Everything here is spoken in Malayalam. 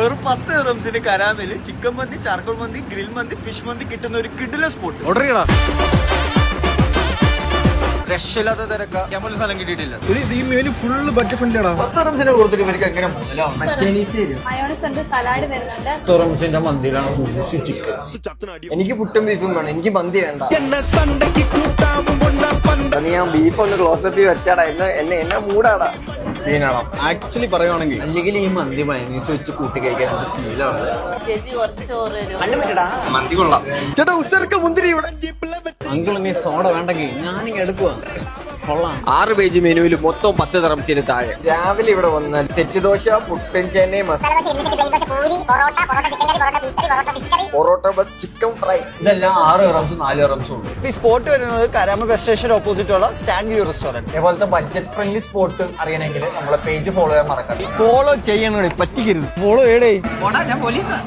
വെറും 10 ദിർഹംസിന് കരാമേല് ചിക്കൻ മന്തി, ചാർക്കോൾ മന്തി, ഗ്രിൽ മന്തി, ഫിഷ് മന്തി കിട്ടുന്ന ഒരു കിടിലൻ സ്പോട്ട്. ഓർഡർ ചെയ്യടാ. രക്ഷയില്ലാത്ത തിരക്ക ഞമ്മളൊരു സ്ഥലം കിട്ടിയിട്ടില്ല. ഈ മെനു ഫുള്ള് ബഡ്ജറ്റ് ഫ്രണ്ട്ലി ആണ്. 10 ദിർഹംസിനെ കൊടുത്തിട്ട് ഇവർക്ക് എങ്ങനെ മുതലാവും? മയോണൈസ് ഉണ്ട്, സലാഡ് വരുന്നുണ്ട്. 10 ദിർഹംസിന്റെ മന്തിയിലാണ് ചിക്കൻ. എനിക്ക് പുട്ടും ബീഫും വേണം, എനിക്ക് മന്തി വേണ്ട. ഞാൻ ബീഫ് ഒന്ന് ക്ലോസപ്പിൽ വെച്ചാടാ, എന്നെ മൂടാടാ. ആക്ച്വലി പറയുവാണെങ്കിൽ അല്ലെങ്കിൽ ഈ മന്തി മയനീസ് വെച്ച് കൂട്ടി കഴിക്കാൻ ഫീലാണ്. ചേച്ചി കുറച്ച് ചോറ് തരും. മന്തി കൊള്ളാം. ചേട്ടാ ഉസർക്ക മുന്തിരി ഇവിടെ. അങ്കിൾ നീ സോഡ വേണ്ടെങ്കിൽ ഞാനിങ്ങ് എടുക്കുക. കൊള്ളാം. 6 പേജ് മെനുവിൽ മൊത്തം 10 ദിർഹംസിന് താഴെ. രാവിലെ ഇവിടെ വന്നാൽ സെറ്റ് ദോശ, പുട്ടും Chennai masala, parotta bus, chicken fry. ഇതെല്ലാം 6 ദിർഹംസും 4 ദിർഹംസും ഉണ്ട്. ഈ സ്പോട്ട് വരുന്നത് കരാമ ബസ് സ്റ്റേഷൻ ഓപ്പോസിറ്റ് ഉള്ള സ്റ്റാൻഡ് വ്യൂ റെസ്റ്റോറന്റ്. ഇതേപോലത്തെ ബഡ്ജറ്റ് ഫ്രണ്ട്ലി സ്പോട്ട് അറിയണമെങ്കിൽ നമ്മളെ പേജ് ഫോളോ ചെയ്യാൻ മറക്കണ്ട. ഫോളോ ചെയ്യണോ, പറ്റിക്കരുത്. ഫോളോ ചെയ്യണേ. ഞാൻ പോലീസാ.